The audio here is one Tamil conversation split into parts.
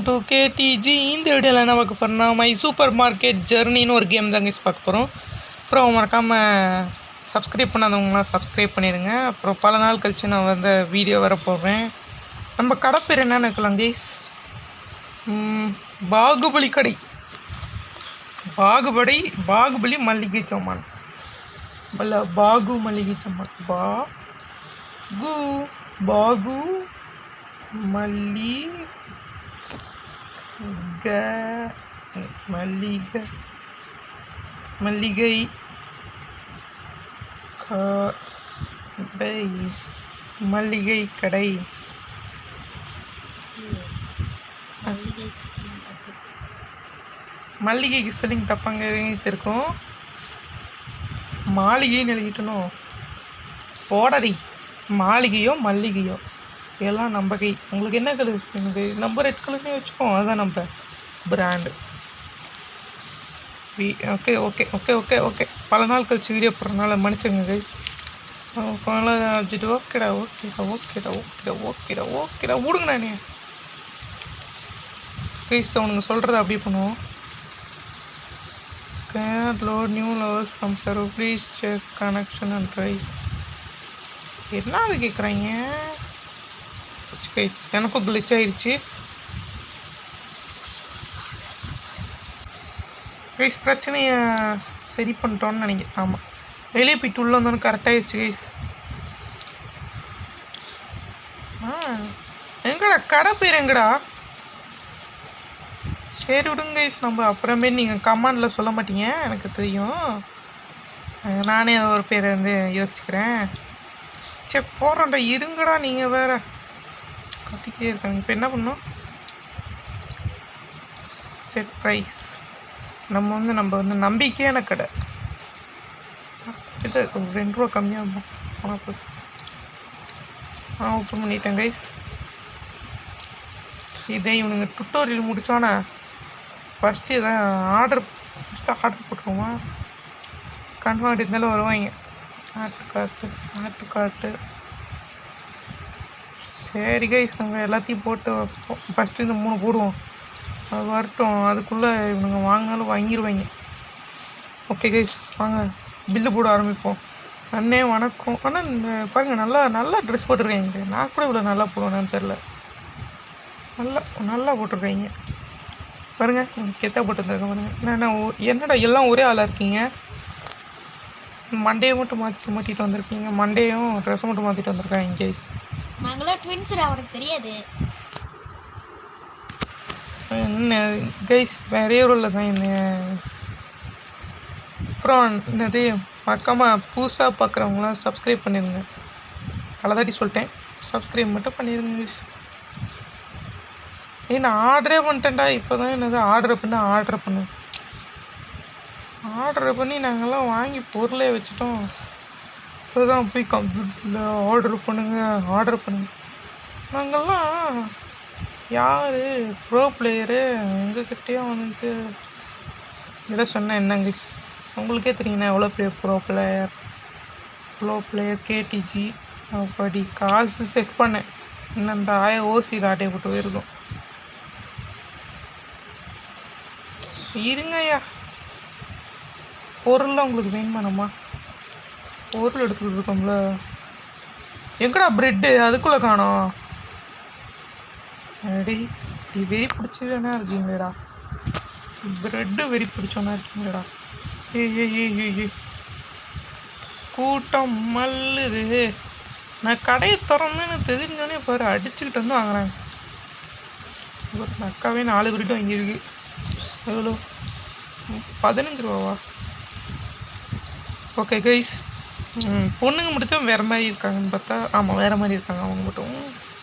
டூ கேடிஜி இந்த வீடியோவில் என்ன பார்க்க போகிறோம்னா மை சூப்பர் மார்க்கெட் ஜெர்னின்னு ஒரு கேம் தாங்க பார்க்க போகிறோம். அப்புறம் மறக்காமல் சப்ஸ்கிரைப் பண்ணாதவங்களாம் சப்ஸ்கிரைப் பண்ணிடுங்க. அப்புறம் பல நாள் கழித்து நான் வந்து வீடியோ வர போகிறேன். நம்ம கடை பேர் என்னென்னு இருக்கலாம் கைஸ், பாகுபலி கடை. பாகுபலி மல்லிகை சாமான் அல்ல, பாகு மல்லிகை சாமான். பாகு மல்லிகை கடை. மல்லிகைக்கு ஸ்பெல்லிங் தப்பாங்க இருக்கும், மாளிகைன்னு எழுதிட்டணும். போடடி, மாளிகையோ மல்லிகையோ எல்லாம் நம்ம கை. உங்களுக்கு என்ன கலர் எனக்கு நம்ம ரெட் கலர்னே வச்சுப்போம், அதுதான் நம்ம brand. Okay okay okay okay okay பல நாள் கழிச்சு வீடியோ போடுறதுனால மன்னிச்சுங்க கைஸ். வச்சுட்டு ஓகேடா ஓகேடா ஓகேடா ஓகேடா ஓகேடா ஓகேடா விடுங்கண்ணா நீ கைஸ். அவனுங்க சொல்கிறத அப்படியே பண்ணுவோம். cannot load new levels from server, please check connection and try. என்ன அது கேட்குறாங்க கைஸ், எனக்கும் கிளிச் ஆயிடுச்சு கைஸ். பிரச்சனையை சரி பண்ணிட்டோன்னு நினைக்கிறேன். ஆமாம், வெளியே போயிட்டு உள்ளே வந்தோன்னு கரெக்டாகிடுச்சு கைஸ். எங்கடா கடை பேர் எங்கடா? சரி விடுங்க கைஸ், நம்ம அப்புறமே நீங்கள் கமெண்டில் சொல்ல மாட்டீங்க எனக்கு தெரியும், நானே ஒரு பேரை வந்து யோசிச்சுக்கிறேன். சரி போகிறோம்டா, இருங்கடா நீங்கள் வேறு கத்திக்கிட்டே இருக்காங்க. இப்போ என்ன பண்ணோம்? Set price. நம்ம வந்து நம்பிக்கையான கடை. இது ஒரு 2 ரூபா கம்மியாக இருக்கும் ஆனால் போதும். ஓப்பன் பண்ணிட்டேன் கைஸ். இதே இவனுங்க டுட்டோரியல் முடித்தோன்னே ஃபஸ்ட்டு இதை ஆர்டர் போட்டுருவோமா? கன்ஃபார்ம் இருந்தாலும் வருவாங்க. ஆட்டு காட்டு. சரி கைஸ், நம்ம எல்லாத்தையும் போட்டு வைப்போம். ஃபஸ்ட்டு இந்த 3 போடுவோம், அது வரட்டும். அதுக்குள்ளே இவனுங்க வாங்கினாலும் வாங்கிடுவாங்க. ஓகே கைஸ், வாங்க பில்லு போட ஆரம்பிப்போம். அண்ணே வணக்கம். ஆனால் பாருங்கள், நல்லா ட்ரெஸ் போட்டிருக்காங்க. நான் கூட இவ்வளோ நல்லா போடுவேன்னு தெரில. நல்லா போட்டிருக்காங்க பாருங்கள். கெத்தா போட்டுருந்துருக்கேன் பாருங்கள். என்னடா எல்லாம் ஒரே ஆளாக இருக்கீங்க? மண்டையை மட்டும் மாற்றிட்டு வந்திருக்கீங்க. மண்டையும் ட்ரெஸ்ஸை மட்டும் மாற்றிட்டு வந்திருக்காங்க கைஸ். நாங்களாம் ட்வின்ஸ்டா, அவனுக்கு தெரியாது என்ன கைஸ், வேறே ஒரு தான் என்ன. அப்புறம் என்னது, மறக்காமல் புதுசாக பார்க்குறவங்களாம் சப்ஸ்கிரைப் பண்ணிடுங்க. அவ்வளோதாட்டி சொல்லிட்டேன், சப்ஸ்கிரைப் மட்டும் பண்ணிடுங்க கைஸ். நான் ஆர்டரே பண்ணிட்டேன்டா. இப்போ தான் என்னது ஆர்டர் பண்ணி நாங்கள்லாம் வாங்கி பொருளே வச்சுட்டோம். அதுதான் போய் கம்ப்யூட்டரில் ஆர்டர் பண்ணுங்க. நாங்கள்லாம் யார் ப்ரோ பிளேயரு? எங்ககிட்டேயும் வந்து இதை சொன்னேன் என்னங்க, உங்களுக்கே தெரியுங்கண்ணா எவ்வளோ பெரிய ப்ரோ பிளேயர் கேடிஜி. அப்படி காசு செட் பண்ணேன். இன்னும் அந்த ஓசியில் ஆட்டையை போட்டு போயிருக்கோம். இருங்கய்யா, பொருள்லாம் உங்களுக்கு வேணுமானம்மா? பொருள் எடுத்துக்கிட்டு இருக்கோம்ல. எங்கடா ப்ரெட்டு? அதுக்குள்ளே காணோம். அடி வெறி பிடிச்சதுன்னா இருக்கீங்களேடா, ப்ரெட்டு வெறி பிடிச்சோன்னா இருக்கீங்களேடா. ஏய் கூட்டம் மல்லுது. நான் கடையை திறந்துன்னு தெரிஞ்சோன்னே பாரு அடிச்சுக்கிட்டு வந்து வாங்குறாங்க. ஒரு அக்காவே 4 பிரெட்டு வாங்கியிருக்கு. எவ்வளோ? 15 ரூபாவா? ஓகே கைஸ், பொண்ணுங்க மட்டும் வேறு மாதிரி இருக்காங்கன்னு பார்த்தா, ஆமாம் வேறு மாதிரி இருக்காங்க அவங்க மட்டும்.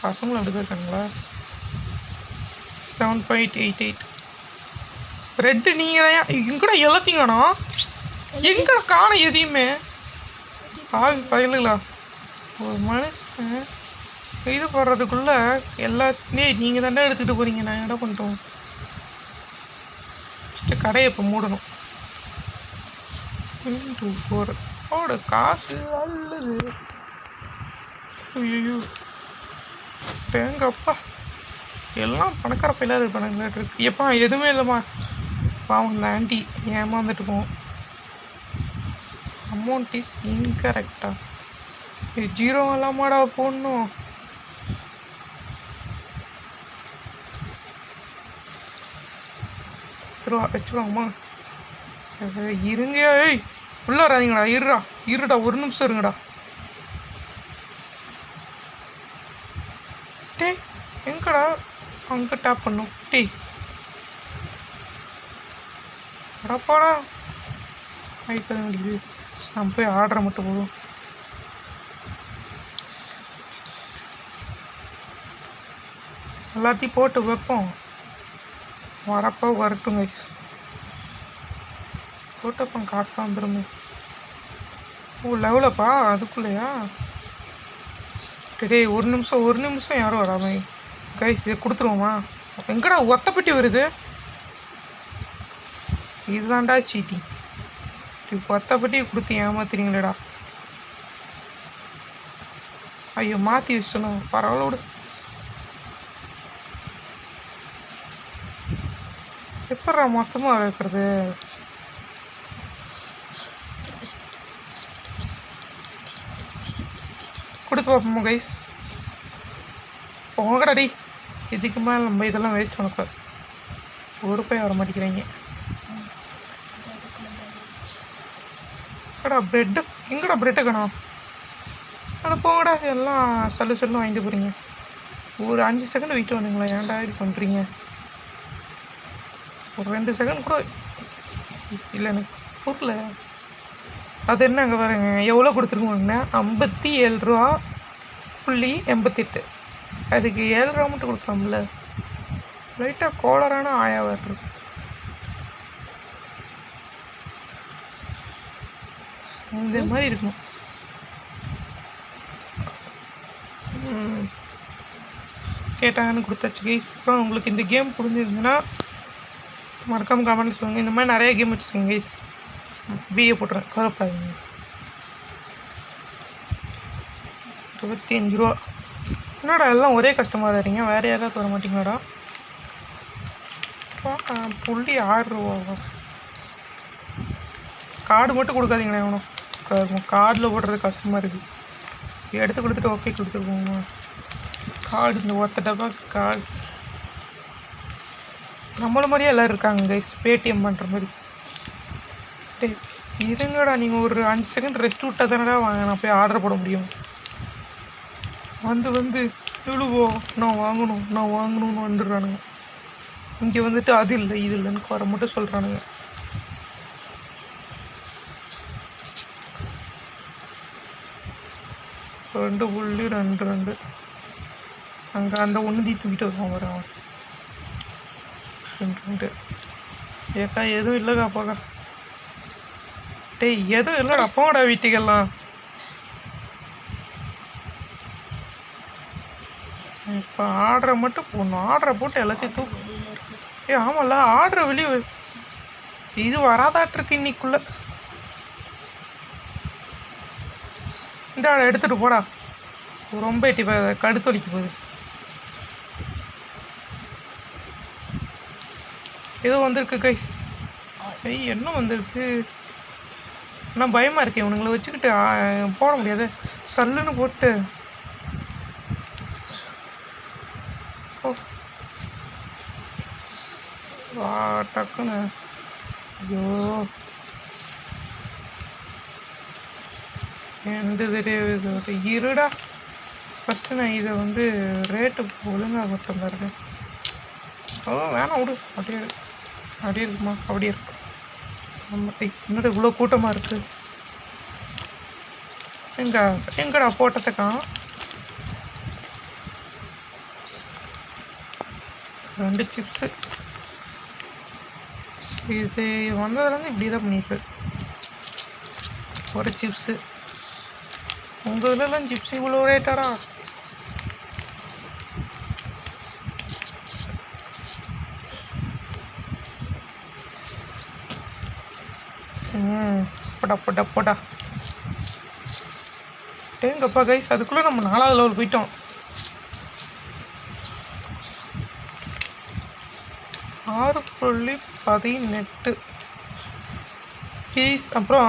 பசங்களும் அப்படி தான் இருக்காங்களா? 7.88 ரெட்டு. நீங்கள் தான் எங்கடா எல்லாத்தையும் காணோம்? எங்கடா காணோம் எதையுமே? பயலுங்களா, ஒரு மனுஷன் இது போடுறதுக்குள்ளே எல்லாத்தையும் நீங்கள் தானே எடுத்துகிட்டு போகிறீங்க. நான் என்ன பண்ணிட்டோம்? கடையை இப்போ மூடணும். 4 ஓட காசு அல்லது. ஐயோ தேங்கப்பா, எல்லாம் பணக்கார பையிலாக இருப்பானுங்க இருக்கு. எப்பா எதுவுமே இல்லைம்மா. பாவம் இந்த ஆண்டி ஏமாந்துட்டு போவோம். அமௌண்ட் இஸ் இன்கரெக்டா? ஜீரோ இல்லாமாடா போடணும். வச்சுக்கோங்கம்மா. இருங்க. ஏய் உள்ள வராதிங்கடா. இருடா ஒரு நிமிஷம் இருங்கடா. டேய் எங்கடா? அங்கே டேப் பண்ணும். டேய் அடப்பாடா. ஆயிரத்தி முடியுது. நான் போய் ஆர்டரை மட்டும் போதும். எல்லாத்தையும் போட்டு வைப்போம். வரப்போ வரட்டும் கைஸ். போட்டப்போ காசு தான் வந்துடுமே. ஓ லெவலப்பா அதுக்குள்ளேயா? டே ஒரு நிமிஷம் யாரும் வராமே கைஸ். இதை கொடுத்துருவோமா? எங்கடா ஒத்தப்பட்டி வருது? இதுதான்டா சீட்டி. ஒத்தப்பட்டி கொடுத்து ஏமாத்துறீங்களேடா. ஐயோ மாற்றி வச்சணும். பரவாயில்ல விடு. எப்படா மொத்தமாக வைக்கிறது? கொடுத்து பார்ப்போமா கைஸ்? போங்கடாடி. இதுக்கு மேலே நம்ம இதெல்லாம் வேஸ்ட் பண்ணக்கூடாது. ஒரு ரூபாய் வர மாட்டேங்கிறாங்க. கடா ப்ரெட்டு எங்கடா ப்ரெட்டு காணோம்? ஆனால் போங்கடா. எல்லாம் சொல்லு வாங்கிட்டு போகிறீங்க. ஒரு 5 செகண்ட் வெயிட் பண்ணுங்களேன். ஏன்டா இது பண்ணுறீங்க? ஒரு 2 செகண்ட் கூட இல்லை எனக்கு புரியல. அது என்ன அங்கே பாருங்க எவ்வளோ கொடுத்துருக்கோங்கண்ணா? 57.88. அதுக்கு 7 ரூபா மட்டும் கொடுக்கலாம்ல. லைட்டாக கோலரான ஆயாவாக இருக்கு. இந்த மாதிரி இருக்கணும். கேட்டாங்கன்னு கொடுத்தாச்சு கைஸ். அப்புறம் உங்களுக்கு இந்த கேம் புரிஞ்சிருந்துன்னா மறக்காமல் கமெண்ட்டில் சொல்லுங்கள். இந்த மாதிரி நிறைய கேம் வச்சுருக்கேன் கைஸ். வீடியோ போட்டுறேன், கவலைப்படாதீங்க. 25 ரூபா. என்னடா எல்லாம் ஒரே கஸ்டமர் வரீங்க? வேறு யாராவது வர மாட்டீங்களாடா? புள்ளி 6 ரூபாவா? கார்டு மட்டும் கொடுக்காதீங்களே. எவனும் கார்டில் போடுறது கஷ்டமாக இருக்குது. எடுத்து கொடுத்துட்டு ஓகே கொடுத்துருக்கோங்க. கார்டு இந்த ஒத்த டப்பா கார்டு. நம்மள மாதிரியே எல்லோரும் இருக்காங்க கைஸ். பேடிஎம் பண்ணுற மாதிரி. டே இருங்கடா. நீங்கள் ஒரு 5 செகண்ட் ரெஸ்ட் விட்டால் தானடா வாங்க நான் போய் ஆர்டர் போட முடியும். வந்து இவ்வளோ நான் வாங்கணும்னு வந்துடுறானுங்க. இங்கே வந்துட்டு அது இல்லை இது இல்லைன்னு வர மட்டும் சொல்கிறானுங்க. $2.22. அங்கே அந்த ஒன்று தூக்கிட்டு வருவான் வரான். 2 ஏக்கா எதுவும் இல்லைக்கா அப்பாக்கா. டேய் எதுவும் இல்லைடா. அப்பாவோட வீட்டுக்கெல்லாம் இப்போ ஆர்டரை மட்டும் போடணும். ஆர்டரை போட்டு எல்லாத்தையும் தூக்கு. ஆமாம்ல ஆர்டரை வெளியே இது வராதாட்டிருக்கு இன்னைக்குள்ளே. இந்த எடுத்துகிட்டு போடா. ரொம்ப எட்டி கடுத்து வலிக்க போகுது. ஏதோ வந்திருக்கு கைஸ். என்ன வந்திருக்கு? ஆனால் பயமாக இருக்கேன். இவனுங்களை வச்சுக்கிட்டு போட முடியாது. சல்லுன்னு போட்டு வா டக்குன்னு. ஐயோ எந்த தெரியாது. இருடா ஃபஸ்ட்டு நான் இதை ரேட்டு ஒழுங்காக மட்டும் பாருங்க. வேணாம் விடு. அப்படியே இருக்குமா? அப்படியே இருக்கும். இன்னொரு இவ்வளோ கூட்டமாக இருக்குது. எங்கடா போட்டதுக்கான் 2 சிப்ஸு. இது வந்ததுலேருந்து இப்படி தான் பண்ணிட்டு ஒரு சிப்ஸு. உங்கள் இதுலலாம் சிப்ஸ் இவ்வளோ ரேட்டாடா? போட்டா டேங்கப்பா கைஸ். அதுக்குள்ளே நம்ம 4வது லெவல் போயிட்டோம். 6.18 கைஸ். அப்புறம்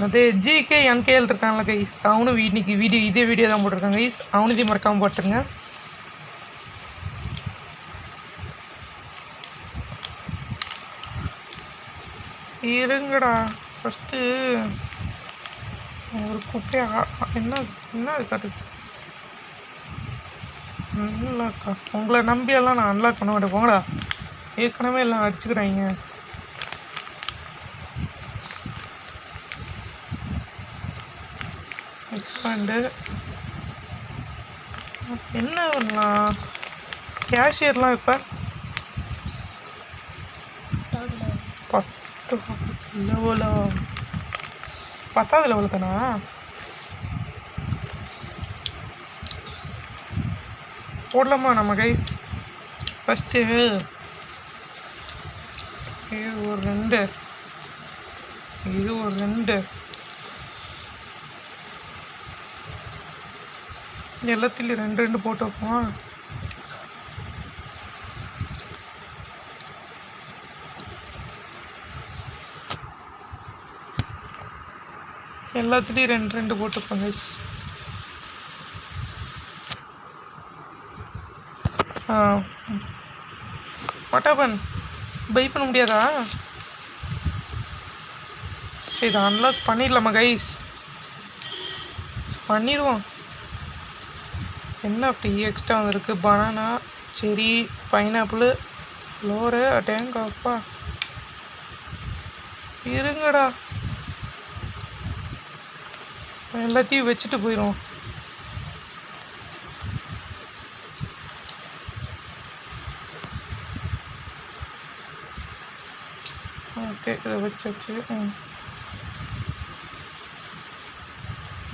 அது ஜிகே என்கேஎல் இருக்காங்களா கைஸ், அவனும் இன்னைக்கு இதே வீடியோ தான் போட்டிருக்காங்க கைஸ். அவனுதையும் மறக்காமல் போட்டுருங்க. இருங்கடா ஃபஸ்ட்டு ஒரு குப்பையா என்ன அது காட்டுது. அன்லாக்கா, உங்களை நம்பியெல்லாம் நான் அன்லாக் பண்ண மாட்டேன் போங்கடா. ஏற்கனவே எல்லாம் அடிச்சுக்கிறாங்க. எக்ஸ்பேண்டு என்ன பண்ணலாம்? கேஷியர்லாம் இப்போ 10 லெவலா? 10வது லெவலு தானா? போடலாமா நம்ம கைஸ்? ஃபஸ்ட்டு இது ஒரு 2, இது ஒரு 2, எல்லாத்துலேயும் 2 போட்டு வைப்போம். எல்லாத்துலேயும் 2 போட்டுப்போம் கைஸ். வாட்டாப்பன் பை பண்ண முடியாதா? சரி, இதை அன்லாக் பண்ணிடலாமா கைஸ்? பண்ணிடுவோம். என்ன அப்படி எக்ஸ்ட்ரா வந்துருக்கு? பனானா, செரி, பைனாப்பிள், ஃப்ளோரு, அடேங்கப்பா. இருங்கடா, எல்லாத்தையும் வச்சுட்டு போயிடுவோம். ஓகே, இதை வச்சாச்சு.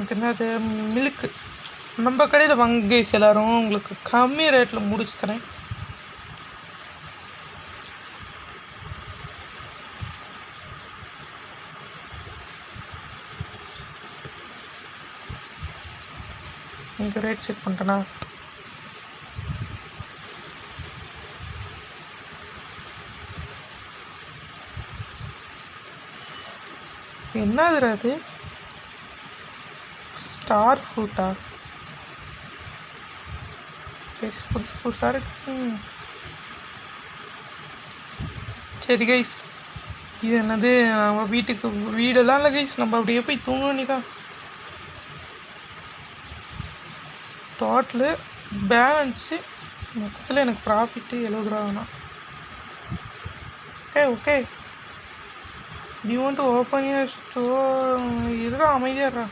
இது என்னது? மில்க்கு. நம்ம கடையில் வாங்க கைஸ் எல்லோரும், உங்களுக்கு கம்மி ரேட்டில் முடிச்சு தரேன். இங்கே ரேட் செக் பண்ணிட்டேனா? என்னதுடா அது? ஸ்டார் ஃப்ரூட்டா? புதுசு புதுசாக இருக்கு. சரி கைஸ், இது என்னது? நம்ம வீடெல்லாம் இல்லை கைஸ், நம்ம அப்படியே போய் தூங்க வேண்டியதான். டோட்டலு பேலன்ஸு மொத்தத்தில் எனக்கு ப்ராஃபிட்டு 70 ரூபா வேணாம். Okay you want to open your store. இருடா, அமைதியாடுறா.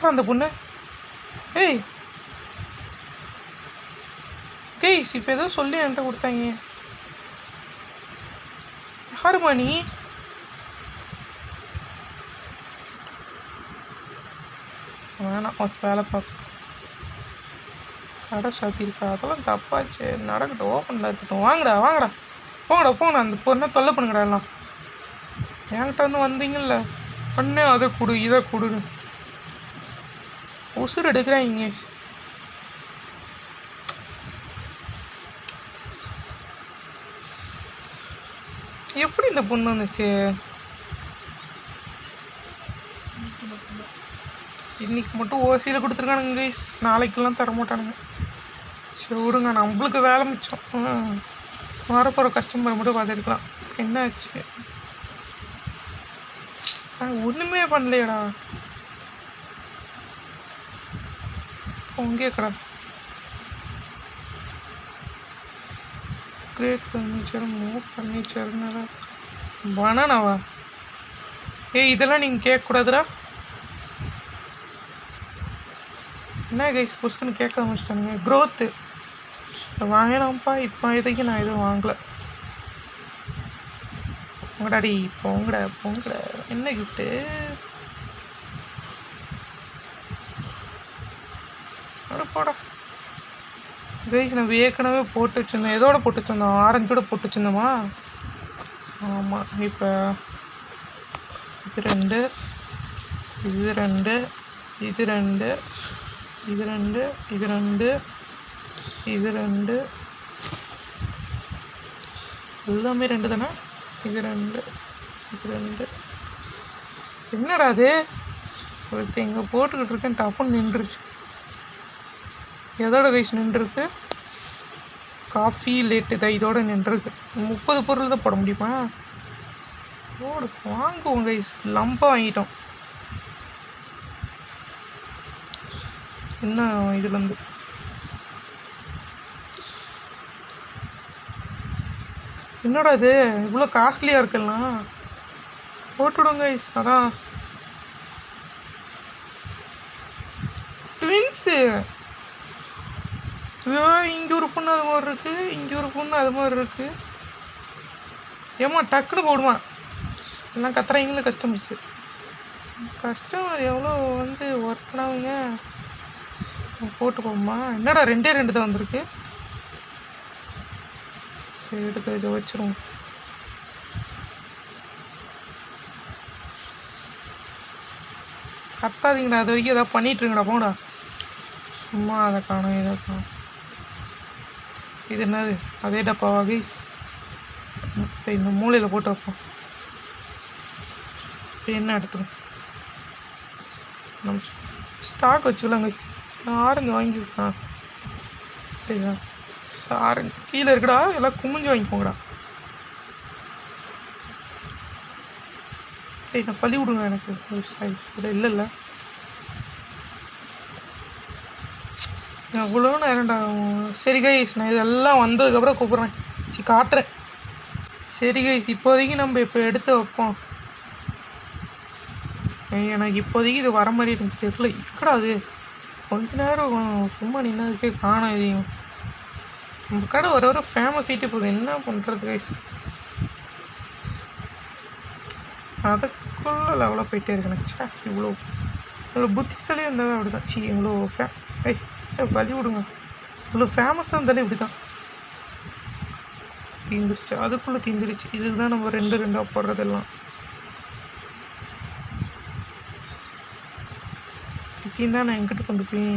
அந்த பொண்ணு. ஏய் கைஸ், இப்போ ஏதோ சொல்லி என்கிட்ட கொடுத்தாங்க. யாருமா நீ? வேணாம், வேலை பார்க்க. கடை சாத்தியிருக்கா? அதெல்லாம் தப்பாச்சு. நடக்கட்டும், ஓப்பனில் இருக்கட்டும். வாங்கடா போங்கடா. அந்த பொண்ணை தொல்லை பண்ணுங்கடா. எல்லாம் என்கிட்ட வந்தீங்கல்ல, பொண்ணே அதை கொடு இதை கொடுன்னு உசுர் எடுக்கிறாங்க. எப்படி இந்த பொண்ணு வந்துச்சு? இன்னைக்கு மட்டும் ஓசியில் கொடுத்துருக்கானுங்க கைஸ், நாளைக்கெல்லாம் தர மாட்டானுங்க. சரி விடுங்க, நம்மளுக்கு வேலை மிச்சம். வரப்போகிற கஸ்டமர் மட்டும் பார்த்துருக்கலாம். என்ன ஆச்சு? ஒன்றுமே பண்ணலையடா. உங்கே கடை கிரேட் ஃபர்னிச்சர், மூவ் ஃபர்னிச்சர்னால பனானாவா? இதெல்லாம் நீங்கள் கேட்கக்கூடாதுடா. என்ன கைஸ், புஸ்க்குன்னு கேட்க ஆரம்பிச்சிட்டானுங்க. க்ரோத்து வாங்கினாம்ப்பா. இப்போ இதுக்கு நான் எதுவும் வாங்கலை. உங்கடாடி பொங்கட என்ன கிஃப்ட்டு? போடா கைஸ், நம்ம ஏற்கனவே போட்டு வச்சுருந்தோம். எதோட போட்டு வச்சுருந்தோம்? ஆரஞ்சோட போட்டு வச்சுருந்தோமா? ஆமாம். இப்போ இது 2, இது 2, இது 2, இது 2, இது 2, இது 2 எல்லாமே 2 தானே. இது 2 இது 2. என்னடா அது ஒருத்தர் இங்கே போட்டுக்கிட்டு இருக்கேன் டப்புன்னு நின்றுச்சு. எதோட கைஸ் நின்றுருக்கு? காஃபி லேட்டு தான் இதோட நின்றுருக்கு. 30 பொருள் தான் போட முடியுமா? போடு வாங்குவோம் கைஸ். லம்பாக வாங்கிட்டோம். என்ன இதுலேருந்து என்னடா இது இவ்வளோ காஸ்ட்லியாக இருக்கலாம். போட்டுவிடுங்க கைஸ். அதான் ட்வின்ஸு. இங்கே ஒரு பொண்ணு அது மாதிரி இருக்குது, இங்கே ஒரு பொண்ணு அது மாதிரி இருக்குது. ஏம்மா டக்குன்னு போடுமா எல்லாம் கத்துறாங்களே கஸ்டமர்ஸு. கஸ்டமர் எவ்வளோ வந்து ஒர்த்தனாவங்க போட்டு போமா. என்னடா 2 தான் வந்திருக்கு. சரி எடுத்து இதை வச்சிருவோம். கத்தாதீங்கடா, அது வரைக்கும் எதாவது பண்ணிட்டுருங்கடா போங்கடா. சும்மா அதை காணும் இதை காணும். இது என்னது அதே டப்பாவா கைஸ்? இப்போ இந்த மூலையில் போட்டு வைப்போம். இப்போ என்ன எடுத்துக்கணும் நம்ம ஸ்டாக் வச்சுக்கலாம் கைஸ். ஆரஞ்சு வாங்கியிருக்கான் சரியா? ஆரஞ்சு கீழே இருக்குடா, எல்லாம் குமிஞ்சு வாங்கிக்கோங்கடா. டேய் நான் பள்ளி விடுங்க எனக்கு சாரி இதில் இல்லைல்ல. அவ்வளோ நேரம்டா. சரி கைஸ் நான் இதெல்லாம் வந்ததுக்கப்புறம் கூப்பிட்றேன். சரி காட்டுறேன். சரி கைஸ் இப்போதைக்கு நம்ம இப்போ எடுத்து வைப்போம். எனக்கு இப்போதைக்கு இது வர மாதிரி எனக்கு தெரியல. இக்கடா அது கொஞ்ச நேரம் சும்மா நின்னதுக்கே காணும். இதையும் நம்ம கடை வர வர ஃபேமஸ் ஆகிட்டு போகுது. என்ன பண்ணுறது கைஸ்? அதுக்குள்ளே லெவலாக போயிட்டே இருக்கு எனக்கு. இவ்வளோ புத்திசாலியாக இருந்தாலும் அப்படி தான். இவ்வளோ வழி விடுங்க. இவ்வளோ ஃபேமஸாக இருந்தாலே இப்படி தான். தீந்துருச்சு, அதுக்குள்ளே தீந்துருச்சு. இதுக்கு தான் நம்ம 2 போடுறதெல்லாம். இதையும் தான் நான் எங்கிட்ட கொண்டு போய்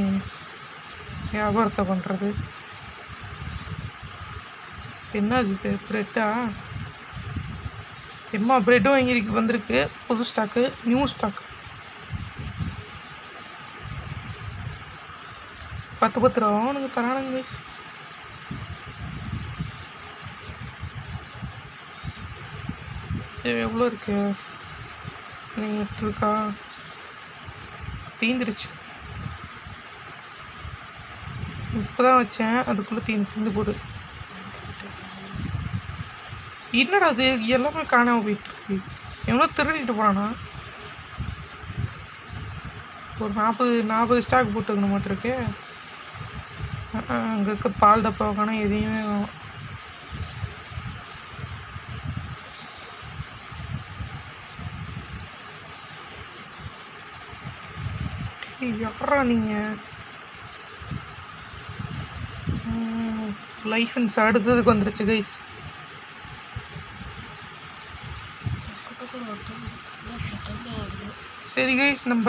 வியாபாரத்தை பண்ணுறது. என்ன இது ப்ரெட்டா? எம்மா ப்ரெட்டும் வாங்கியிருக்கு வந்திருக்கு. புது ஸ்டாக்கு, நியூ ஸ்டாக். 10 ரூபா அவனுக்கு தரானுங்க. எவ்வளோ இருக்கு? நீங்கள் 8 இருக்கா? தீந்துருச்சு. இப்போ தான் வச்சேன், அதுக்குள்ளே தீந்து போகுது. என்னடா அது எல்லாமே காணாமல் போயிட்டுருக்கு. எவ்வளோ திருடிட்டு போகிறானா? ஒரு 40 ஸ்டாக் போட்டுக்கணும் மாட்டிருக்கு. அங்கே இருக்க பால் டப்பா காணும், எதையுமே காணும். யாரா நீங்கள்? லைசன்ஸ் அடுத்ததுக்கு வந்துருச்சு கைஸ். சரி கைஸ் நம்ம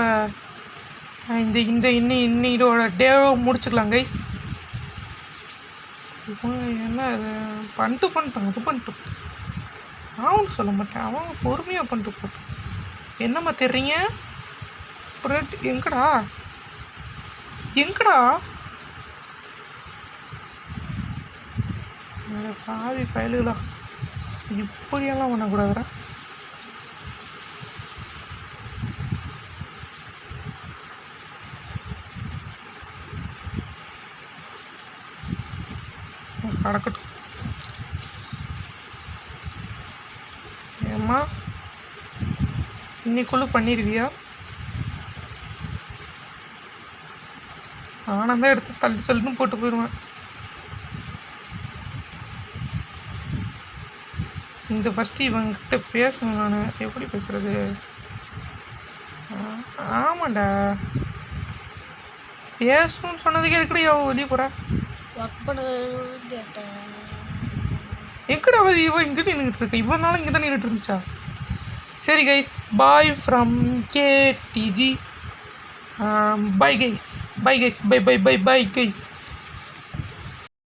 இன்னையோட டேவை முடிச்சுக்கலாம் கைஸ். என்ன பண்ணிட்டோம் அது பண்ணிட்டோம். நான் ஒன்றும் சொல்ல மாட்டேன், அவன் பொறுமையாக பண்ணிட்டு போட்டோம். என்னம்மா தெரியுங்க பிரெட் எங்கடா பாவி பயலுகளா, இப்படியெல்லாம் பண்ணக்கூடாதுடா. கடக்கட்டும். ஏம்மா இன்னைக்குள்ள பண்ணிடுவியா? நானும் தான் எடுத்து தள்ளுன்னு போட்டு போயிடுவேன். இந்த ஃபஸ்ட்டு இவங்கிட்ட பேசணும். நான் எப்படி பேசுகிறது? ஆமாண்டா பேசணும்னு சொன்னதுக்கே எதுக்கடி அவள் வெளியே போகிறா? எங்கடா இவன் இங்கே நின்றுட்டு இருக்கு? இவ்வளோ நாளும் இங்கே தான் நின்றுட்டு இருந்துச்சா? சரி guys, bye from KTG. Bye guys, bye guys, bye guys.